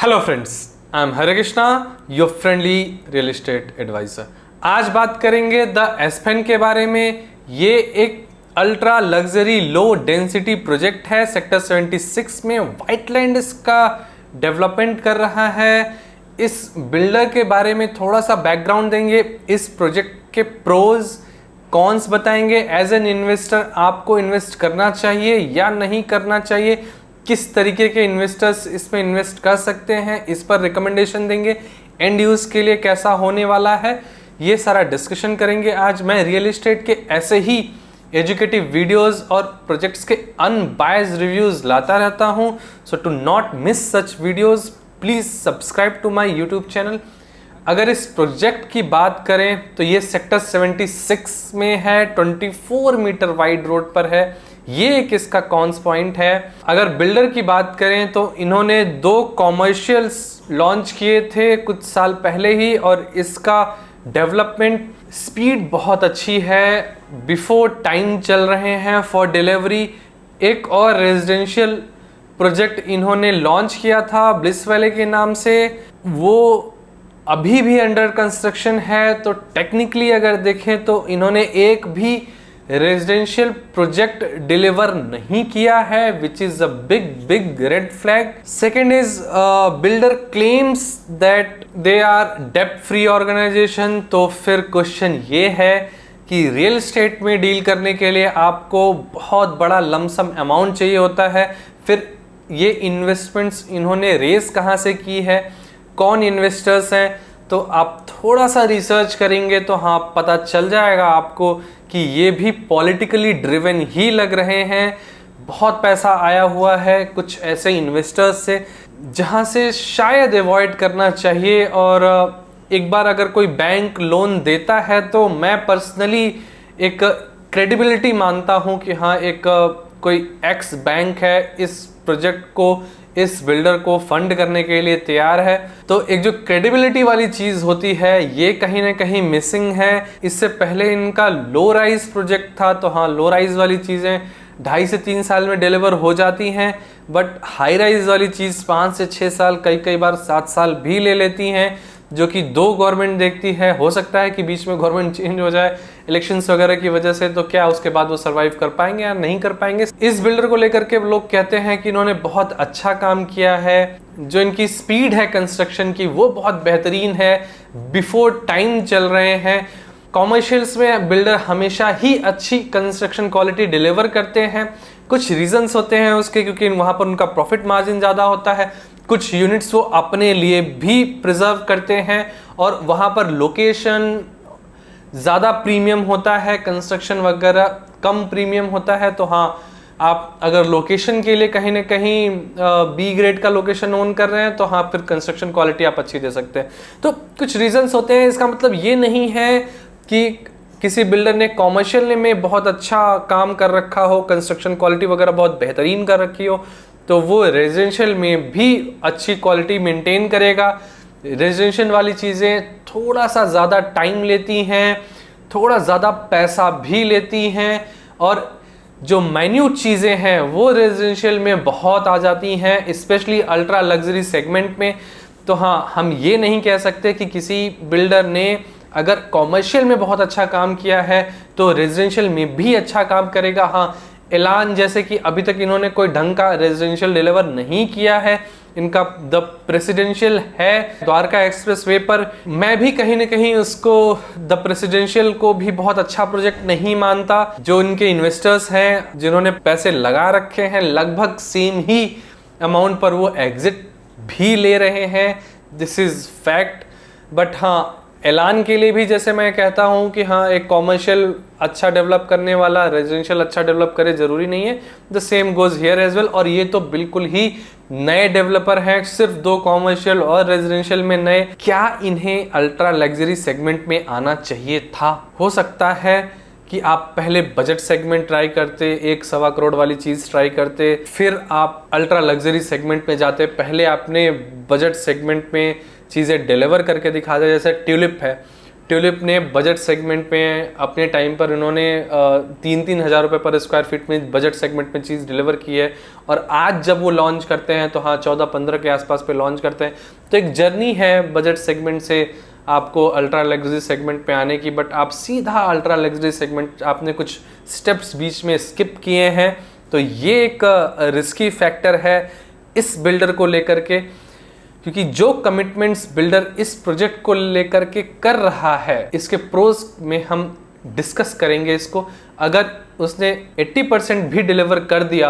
Hello friends, I am Hare Krishna, your friendly real estate advisor. आज बात करेंगे द एस्पेन के बारे में। ये एक ultra luxury low density project है। सेक्टर 76 में व्हाइटलैंड इसका डेवलपमेंट कर रहा है। इस बिल्डर के बारे में थोड़ा सा बैकग्राउंड देंगे, इस प्रोजेक्ट के प्रोज कॉन्स बताएंगे। एज एन इन्वेस्टर आपको इन्वेस्ट करना चाहिए या नहीं करना चाहिए, किस तरीके के इन्वेस्टर्स इसमें इन्वेस्ट कर सकते हैं, इस पर रिकमेंडेशन देंगे। एंड यूज के लिए कैसा होने वाला है, ये सारा डिस्कशन करेंगे आज। मैं रियल एस्टेट के ऐसे ही एजुकेटिव वीडियोस और प्रोजेक्ट्स के अनबायस्ड रिव्यूज लाता रहता हूं। So to not miss such videos please subscribe to my YouTube channel. अगर इस प्रोजेक्ट की बात करें तो ये सेक्टर 76 में है, 24 मीटर वाइड रोड पर है। ये एक इसका कॉन्स पॉइंट है। अगर बिल्डर की बात करें तो इन्होंने 2 कॉमर्शियल्स लॉन्च किए थे कुछ साल पहले ही, और इसका डेवलपमेंट स्पीड बहुत अच्छी है। बिफोर टाइम चल रहे हैं फॉर डिलीवरी। एक और रेजिडेंशियल प्रोजेक्ट इन्होंने लॉन्च किया था ब्लिस वैली के नाम से, वो अभी भी अंडर कंस्ट्रक्शन है। तो टेक्निकली अगर देखें तो इन्होंने एक भी रेजिडेंशियल प्रोजेक्ट डिलीवर नहीं किया है, which is a big red flag. Second is builder claims that they are डेब्ट फ्री ऑर्गेनाइजेशन। तो फिर क्वेश्चन ये है कि रियल एस्टेट में डील करने के लिए आपको बहुत बड़ा लमसम अमाउंट चाहिए होता है। फिर ये इन्वेस्टमेंट्स इन्होंने रेस कहाँ से की है, कौन इन्वेस्टर्स हैं, तो आप थोड़ा सा रिसर्च करेंगे तो हाँ पता चल जाएगा आपको कि ये भी पॉलिटिकली ड्रिवन ही लग रहे हैं। बहुत पैसा आया हुआ है कुछ ऐसे इन्वेस्टर्स से जहाँ से शायद अवॉइड करना चाहिए। और एक बार अगर कोई बैंक लोन देता है तो मैं पर्सनली एक क्रेडिबिलिटी मानता हूँ कि हाँ एक कोई एक्स बैंक है इस प्रोजेक्ट को, इस बिल्डर को फंड करने के लिए तैयार है। तो एक जो क्रेडिबिलिटी वाली चीज होती है ये कहीं ना कहीं मिसिंग है। इससे पहले इनका लो राइज प्रोजेक्ट था, तो हाँ लो राइज वाली चीजें 2.5 से 3 साल में डिलीवर हो जाती हैं, बट हाई राइज वाली चीज 5 से 6 साल, कई बार 7 साल भी ले लेती हैं, जो कि 2 गवर्नमेंट देखती है। हो सकता है कि बीच में गवर्नमेंट चेंज हो जाए इलेक्शंस वगैरह की वजह से, तो क्या उसके बाद वो सरवाइव कर पाएंगे या नहीं कर पाएंगे। इस बिल्डर को लेकर के लोग कहते हैं कि इन्होंने बहुत अच्छा काम किया है। जो इनकी स्पीड है कंस्ट्रक्शन की वो बहुत बेहतरीन है, बिफोर टाइम चल रहे हैं। कॉमर्शियल्स में बिल्डर हमेशा ही अच्छी कंस्ट्रक्शन क्वालिटी डिलीवर करते हैं। कुछ रीजंस होते हैं उसके, क्योंकि वहां पर उनका प्रॉफिट मार्जिन ज़्यादा होता है। कुछ यूनिट्स वो अपने लिए भी प्रिजर्व करते हैं और वहाँ पर लोकेशन ज़्यादा प्रीमियम होता है, कंस्ट्रक्शन वगैरह कम प्रीमियम होता है। तो हाँ आप अगर लोकेशन के लिए कहीं ना कहीं बी ग्रेड का लोकेशन ओन कर रहे हैं तो हाँ फिर कंस्ट्रक्शन क्वालिटी आप अच्छी दे सकते हैं। तो कुछ रीजंस होते हैं। इसका मतलब ये नहीं है कि किसी बिल्डर ने कॉमर्शियल में बहुत अच्छा काम कर रखा हो, कंस्ट्रक्शन क्वालिटी वगैरह बहुत बेहतरीन कर रखी हो, तो वो रेजिडेंशियल में भी अच्छी क्वालिटी मेंटेन करेगा। रेजिडेंशियल वाली चीज़ें थोड़ा सा ज़्यादा टाइम लेती हैं, थोड़ा ज़्यादा पैसा भी लेती हैं, और जो माइन्यूट चीज़ें हैं वो रेजिडेंशियल में बहुत आ जाती हैं, स्पेशली अल्ट्रा लग्जरी सेगमेंट में। तो हाँ हम ये नहीं कह सकते कि किसी बिल्डर ने अगर कॉमर्शियल में बहुत अच्छा काम किया है तो रेजिडेंशियल में भी अच्छा काम करेगा। हाँ एलान जैसे कि अभी तक इन्होंने कोई ढंग का रेजिडेंशियल डिलीवर नहीं किया है, इनका द प्रेसिडेंशियल है द्वारका एक्सप्रेस वे पर। मैं भी कहीं ना कहीं उसको द प्रेसिडेंशियल को भी बहुत अच्छा प्रोजेक्ट नहीं मानता। जो इनके इन्वेस्टर्स हैं जिन्होंने पैसे लगा रखे हैं, लगभग सेम ही अमाउंट पर वो एग्जिट भी ले रहे हैं, दिस इज फैक्ट। बट हाँ एलान के लिए भी जैसे मैं कहता हूँ कि हाँ एक कॉमर्शियल अच्छा डेवलप करने वाला रेजिडेंशियल अच्छा डेवलप करे, जरूरी नहीं है। The same goes here as well. और ये तो बिल्कुल ही नए डेवलपर हैं, सिर्फ 2 कॉमर्शियल और रेजिडेंशियल में नए। क्या इन्हें अल्ट्रा लग्जरी सेगमेंट में आना चाहिए था? हो सकता है कि आप पहले बजट सेगमेंट ट्राई करते, 1-1.25 करोड़ वाली चीज़ ट्राई करते, फिर आप अल्ट्रा लग्जरी सेगमेंट में जाते। पहले आपने बजट सेगमेंट में चीज़ें डिलीवर करके दिखा दे। जैसे ट्यूलिप है, ट्यूलिप ने बजट सेगमेंट में अपने टाइम पर इन्होंने 3-3 हज़ार रुपये पर स्क्वायर फीट में बजट सेगमेंट में चीज़ डिलीवर की है, और आज जब वो लॉन्च करते हैं तो हाँ 14-15 के आसपास पे लॉन्च करते हैं। तो एक जर्नी है बजट सेगमेंट से आपको अल्ट्रा लग्जरी सेगमेंट पे आने की, बट आप सीधा अल्ट्रा लग्जरी सेगमेंट, आपने कुछ स्टेप्स बीच में स्किप किए हैं। तो ये एक रिस्की फैक्टर है इस बिल्डर को लेकर के, क्योंकि जो कमिटमेंट्स बिल्डर इस प्रोजेक्ट को लेकर के कर रहा है, इसके प्रोज में हम डिस्कस करेंगे इसको। अगर उसने 80% भी डिलीवर कर दिया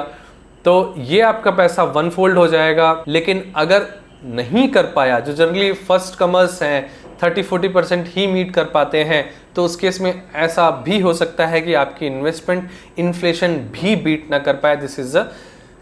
तो ये आपका पैसा 1 फोल्ड हो जाएगा, लेकिन अगर नहीं कर पाया, जो जनरली फर्स्ट कमर्स हैं 30-40% ही मीट कर पाते हैं, तो उस केस में ऐसा भी हो सकता है कि आपकी इन्वेस्टमेंट इन्फ्लेशन भी बीट ना कर पाए। This is a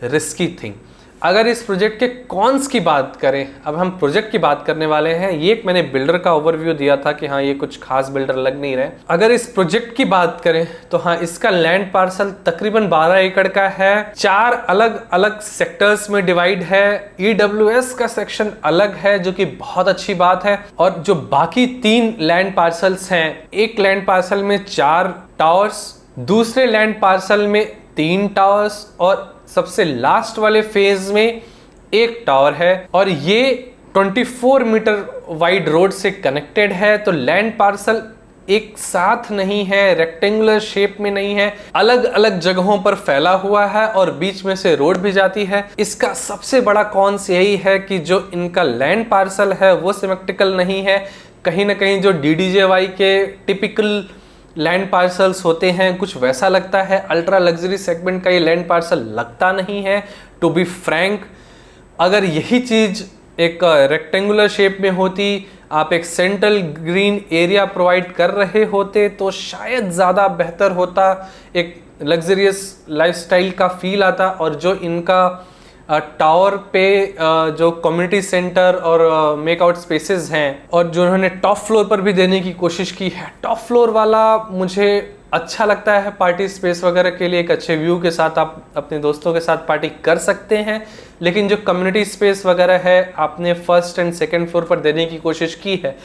risky thing. अगर इस प्रोजेक्ट के कॉन्स की बात करें, अब हम प्रोजेक्ट की बात करने वाले हैं। ये एक मैंने बिल्डर का ओवरव्यू दिया था कि हाँ ये कुछ खास बिल्डर लग नहीं रहे। अगर इस प्रोजेक्ट की बात करें तो हाँ, इसका लैंड पार्सल तकरीबन 12 एकड़ का है, 4 अलग अलग सेक्टर्स में डिवाइड है। EWS का सेक्शन अलग है जो कि बहुत अच्छी बात है, और जो बाकी 3 लैंड पार्सल्स हैं, एक लैंड पार्सल में 4 टावर्स, दूसरे लैंड पार्सल में 3 टावर्स, और सबसे लास्ट वाले फेज में 1 टावर है, और ये 24 मीटर वाइड रोड से कनेक्टेड है। तो लैंड पार्सल एक साथ नहीं है, रेक्टेंगुलर शेप में नहीं है, अलग अलग जगहों पर फैला हुआ है, और बीच में से रोड भी जाती है। इसका सबसे बड़ा कॉन्स यही है कि जो इनका लैंड पार्सल है वो सिमेट्रिकल नहीं है। कहीं ना कहीं जो DDJY के टिपिकल लैंड पार्सल्स होते हैं कुछ वैसा लगता है। अल्ट्रा लग्जरी सेगमेंट का ये लैंड पार्सल लगता नहीं है। टू बी फ्रैंक, अगर यही चीज एक रेक्टेंगुलर शेप में होती, आप एक सेंट्रल ग्रीन एरिया प्रोवाइड कर रहे होते, तो शायद ज़्यादा बेहतर होता, एक लग्जरियस लाइफस्टाइल का फील आता। और जो इनका टावर पे जो कम्युनिटी सेंटर और मेकआउट स्पेसेस हैं, और जो उन्होंने टॉप फ्लोर पर भी देने की कोशिश की है, टॉप फ्लोर वाला मुझे अच्छा लगता है पार्टी स्पेस वगैरह के लिए। एक अच्छे व्यू के साथ आप अपने दोस्तों के साथ पार्टी कर सकते हैं, लेकिन जो कम्युनिटी स्पेस वगैरह है आपने फर्स्ट एंड सेकेंड फ्लोर पर देने की कोशिश की है,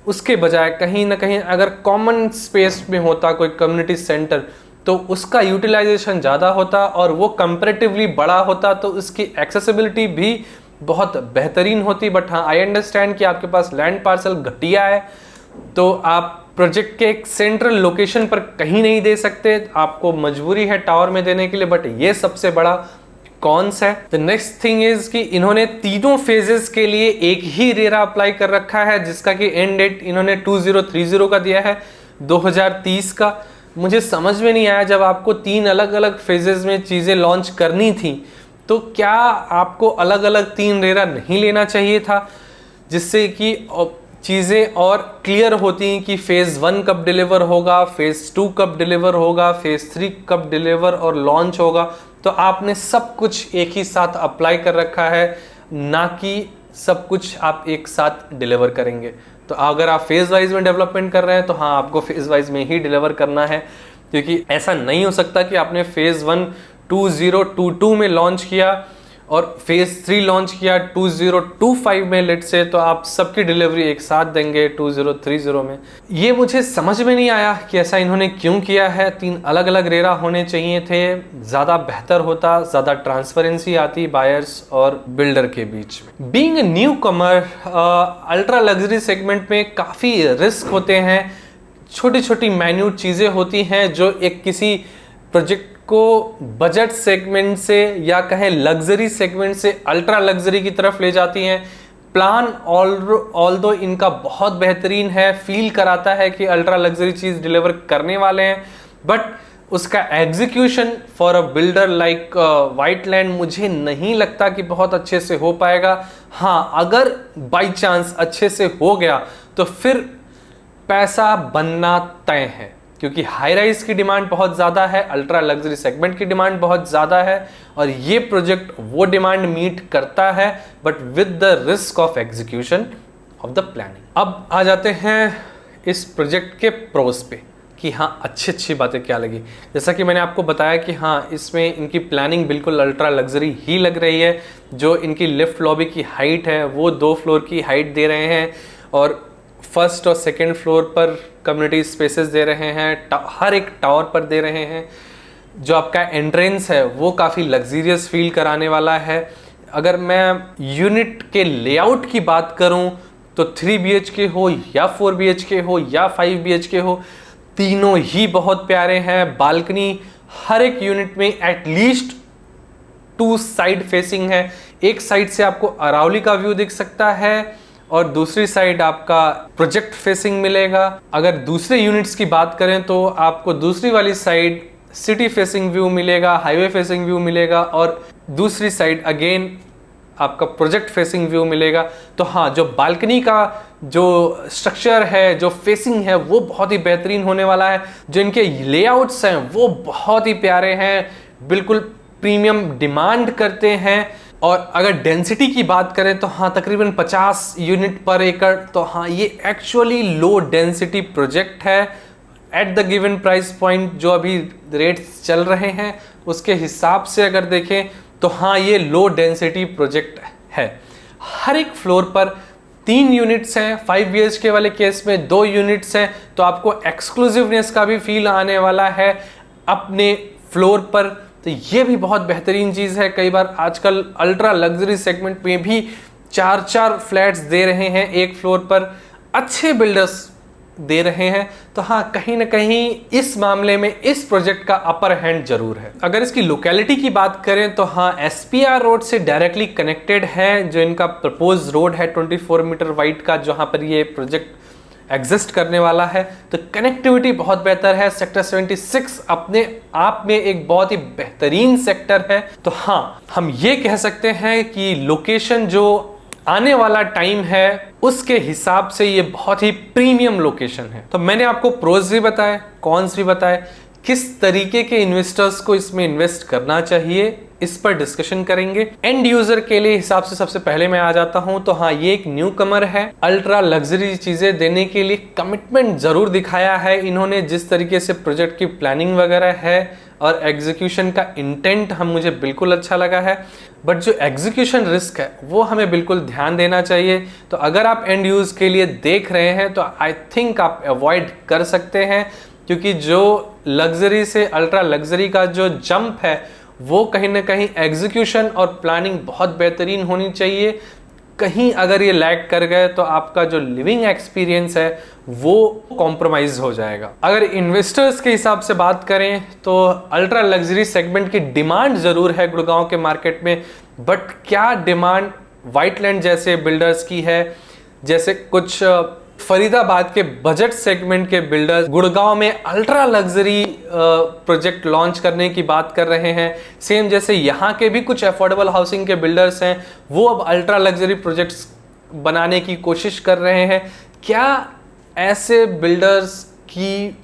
उसके बजाय कहीं ना कहीं अगर कॉमन स्पेस में होता कोई कम्युनिटी सेंटर, तो उसका यूटिलाइजेशन ज़्यादा होता और वो कंपैरेटिवली बड़ा होता, तो उसकी एक्सेसिबिलिटी भी बहुत बेहतरीन होती। बट हाँ, आई अंडरस्टैंड कि आपके पास लैंड पार्सल घटिया है, तो आप प्रोजेक्ट के एक सेंट्रल लोकेशन पर कहीं नहीं दे सकते, आपको मजबूरी है टावर में देने के लिए। बट ये सबसे बड़ा कॉन्स है। द नेक्स्ट थिंग इज कि इन्होंने तीनों फेजेस के लिए एक ही रेरा अप्लाई कर रखा है, जिसका कि एंड डेट इन्होंने 2030 का दिया है, 2030 का। मुझे समझ में नहीं आया, जब आपको 3 अलग अलग फेजेस में चीज़ें लॉन्च करनी थी, तो क्या आपको अलग अलग 3 रेरा नहीं लेना चाहिए था, जिससे कि चीज़ें और क्लियर होती कि फेज़ 1 कब डिलीवर होगा, फेज़ 2 कब डिलीवर होगा, फेज़ 3 कब डिलीवर और लॉन्च होगा। तो आपने सब कुछ एक ही साथ अप्लाई कर रखा है, ना कि सब कुछ आप एक साथ डिलीवर करेंगे। तो अगर आप फेज़ वाइज में डेवलपमेंट कर रहे हैं, तो हाँ, आपको फेज़ वाइज में ही डिलीवर करना है, क्योंकि ऐसा नहीं हो सकता कि आपने फेज़ 1 2022 में लॉन्च किया और फेज़ 3 लॉन्च किया 2025 में लेट से, तो आप सबकी डिलीवरी एक साथ देंगे 2030 में। ये मुझे समझ में नहीं आया कि ऐसा इन्होंने क्यों किया है। 3 अलग अलग रेरा होने चाहिए थे, ज़्यादा बेहतर होता, ज़्यादा ट्रांसपेरेंसी आती बायर्स और बिल्डर के बीच में। Being a new Qamar, ultra luxury segment में काफ़ी रिस्क होते हैं, छोटी छोटी माइन्यूट चीज़ें होती हैं जो एक किसी प्रोजेक्ट को बजट सेगमेंट से या कहें लग्जरी सेगमेंट से अल्ट्रा लग्जरी की तरफ ले जाती हैं। प्लान ऑल्दो इनका बहुत बेहतरीन है, फील कराता है कि अल्ट्रा लग्जरी चीज़ डिलीवर करने वाले हैं, बट उसका execution for a builder like white land मुझे नहीं लगता कि बहुत अच्छे से हो पाएगा। हाँ, अगर बाई चांस अच्छे से हो गया तो फिर पैसा बनना तय है, क्योंकि हाई राइज की डिमांड बहुत ज़्यादा है, अल्ट्रा लग्जरी सेगमेंट की डिमांड बहुत ज़्यादा है, और ये प्रोजेक्ट वो डिमांड मीट करता है, but with the risk of execution of the planning. अब आ जाते हैं इस प्रोजेक्ट के प्रोस पे कि हाँ, अच्छी बातें क्या लगी। जैसा कि मैंने आपको बताया कि हाँ, इसमें इनकी प्लानिंग बिल्कुल अल्ट्रा लग्जरी ही लग रही है। जो इनकी लिफ्ट लॉबी की हाइट है वो 2 फ्लोर की हाइट दे रहे हैं, और फर्स्ट और सेकंड फ्लोर पर कम्युनिटी स्पेसेस दे रहे हैं, हर एक टावर पर दे रहे हैं। जो आपका एंट्रेंस है वो काफ़ी लग्जीरियस फील कराने वाला है। अगर मैं यूनिट के लेआउट की बात करूं तो 3 BHK हो या 4 BHK हो या 5 BHK हो, तीनों ही बहुत प्यारे हैं। बालकनी हर एक यूनिट में एटलीस्ट 2 साइड फेसिंग है। एक साइड से आपको अरावली का व्यू दिख सकता है और दूसरी साइड आपका प्रोजेक्ट फेसिंग मिलेगा। अगर दूसरे यूनिट्स की बात करें तो आपको दूसरी वाली साइड सिटी फेसिंग व्यू मिलेगा, हाईवे फेसिंग व्यू मिलेगा और दूसरी साइड अगेन आपका प्रोजेक्ट फेसिंग व्यू मिलेगा। तो हाँ, जो बालकनी का जो स्ट्रक्चर है, जो फेसिंग है, वो बहुत ही बेहतरीन होने वाला है। जो इनके लेआउट्स हैं वो बहुत ही प्यारे हैं, बिल्कुल प्रीमियम डिमांड करते हैं। और अगर डेंसिटी की बात करें तो हाँ, तकरीबन 50 यूनिट पर एकड़। तो हाँ, ये एक्चुअली लो डेंसिटी प्रोजेक्ट है। At the given price point जो अभी रेट्स चल रहे हैं उसके हिसाब से अगर देखें तो हाँ, ये लो डेंसिटी प्रोजेक्ट है। हर एक फ्लोर पर 3 यूनिट्स हैं, 5 BHK वाले केस में 2 यूनिट्स हैं। तो आपको एक्सक्लूसिवनेस का भी फील आने वाला है अपने फ्लोर पर। तो ये भी बहुत बेहतरीन चीज़ है। कई बार आजकल अल्ट्रा लग्जरी सेगमेंट में भी 4-4 फ्लैट्स दे रहे हैं एक फ्लोर पर, अच्छे बिल्डर्स दे रहे हैं। तो हाँ, कहीं ना कहीं इस मामले में इस प्रोजेक्ट का अपर हैंड जरूर है। अगर इसकी लोकेलिटी की बात करें तो हाँ, SPR रोड से डायरेक्टली कनेक्टेड है। जो इनका प्रपोज रोड है 24 मीटर वाइड का, जहां पर ये प्रोजेक्ट एग्जिस्ट करने वाला है, तो कनेक्टिविटी बहुत बेहतर है। सेक्टर 76 अपने आप में एक बहुत ही बेहतरीन सेक्टर है। तो हाँ, हम ये कह सकते हैं कि लोकेशन जो आने वाला टाइम है उसके हिसाब से ये बहुत ही प्रीमियम लोकेशन है। तो मैंने आपको प्रोज भी बताए, कॉन्स भी बताए, किस तरीके के इन्वेस्टर्स को इसमें इन्वेस्ट करना चाहिए, इस पर डिस्कशन करेंगे। एंड यूजर के लिए हिसाब से सबसे पहले मैं आ जाता हूं तो हाँ, ये एक न्यू कमर है। अल्ट्रा लग्जरी चीजें देने के लिए कमिटमेंट जरूर दिखाया है इन्होंने। जिस तरीके से प्रोजेक्ट की प्लानिंग वगैरह है और एग्जीक्यूशन का इंटेंट मुझे बिल्कुल अच्छा लगा है। बट जो एग्जीक्यूशन रिस्क है वो हमें बिल्कुल ध्यान देना चाहिए। तो अगर आप एंड यूज के लिए देख रहे हैं तो आई थिंक आप अवॉइड कर सकते हैं, क्योंकि जो लग्जरी से अल्ट्रा लग्जरी का जो जंप है वो कहीं ना कहीं एग्जीक्यूशन और प्लानिंग बहुत बेहतरीन होनी चाहिए। कहीं अगर ये लैग कर गए तो आपका जो लिविंग एक्सपीरियंस है वो कॉम्प्रोमाइज हो जाएगा। अगर इन्वेस्टर्स के हिसाब से बात करें तो अल्ट्रा लग्जरी सेगमेंट की डिमांड जरूर है गुड़गांव के मार्केट में, बट क्या डिमांड व्हाइटलैंड जैसे बिल्डर्स की है, जैसे कुछ फरीदाबाद के बजट सेगमेंट के बिल्डर्स गुड़गांव में अल्ट्रा लग्जरी प्रोजेक्ट लॉन्च करने की बात कर रहे हैं। सेम जैसे यहाँ के भी कुछ अफोर्डेबल हाउसिंग के बिल्डर्स हैं, वो अब अल्ट्रा लग्जरी प्रोजेक्ट्स बनाने की कोशिश कर रहे हैं। क्या ऐसे बिल्डर्स की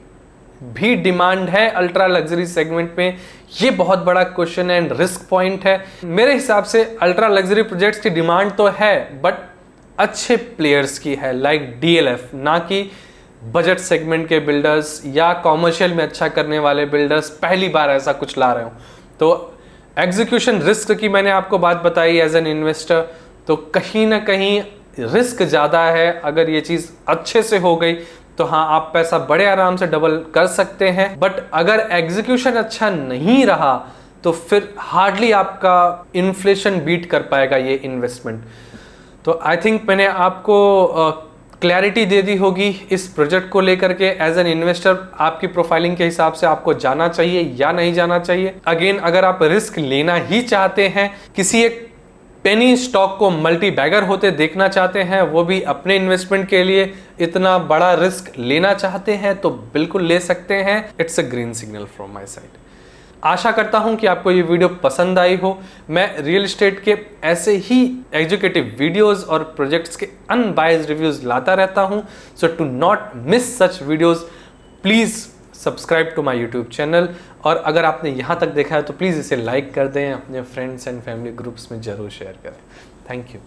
भी डिमांड है अल्ट्रा लग्जरी सेगमेंट में? ये बहुत बड़ा क्वेश्चन एंड रिस्क पॉइंट है। मेरे हिसाब से अल्ट्रा लग्जरी प्रोजेक्ट्स की डिमांड तो है, बट अच्छे प्लेयर्स की है, लाइक DLF, ना कि बजट सेगमेंट के बिल्डर्स या कॉमर्शियल में अच्छा करने वाले बिल्डर्स पहली बार ऐसा कुछ ला रहे हो। तो एग्जीक्यूशन रिस्क की मैंने आपको बात बताई एज एन इन्वेस्टर, तो कहीं ना कहीं रिस्क ज़्यादा है। अगर ये चीज़ अच्छे से हो गई तो हाँ, आप पैसा बड़े आराम से डबल कर सकते हैं। बट अगर एग्जीक्यूशन अच्छा नहीं रहा तो फिर हार्डली आपका इन्फ्लेशन बीट कर पाएगा ये इन्वेस्टमेंट। तो आई थिंक मैंने आपको क्लैरिटी दे दी होगी इस प्रोजेक्ट को लेकर के। एज एन इन्वेस्टर आपकी प्रोफाइलिंग के हिसाब से आपको जाना चाहिए या नहीं जाना चाहिए। अगेन, अगर आप रिस्क लेना ही चाहते हैं, किसी एक पेनी स्टॉक को मल्टी बैगर होते देखना चाहते हैं, वो भी अपने इन्वेस्टमेंट के लिए इतना बड़ा रिस्क लेना चाहते हैं, तो बिल्कुल ले सकते हैं। It's a green signal from my side. आशा करता हूं कि आपको ये वीडियो पसंद आई हो। मैं रियल एस्टेट के ऐसे ही एजुकेटिव वीडियोस और प्रोजेक्ट्स के अनबायस्ड रिव्यूज लाता रहता हूं। So to not miss such videos, please subscribe to my YouTube channel. और अगर आपने यहाँ तक देखा है तो प्लीज़ इसे लाइक कर दें, अपने फ्रेंड्स एंड फैमिली ग्रुप्स में ज़रूर शेयर करें। Thank you.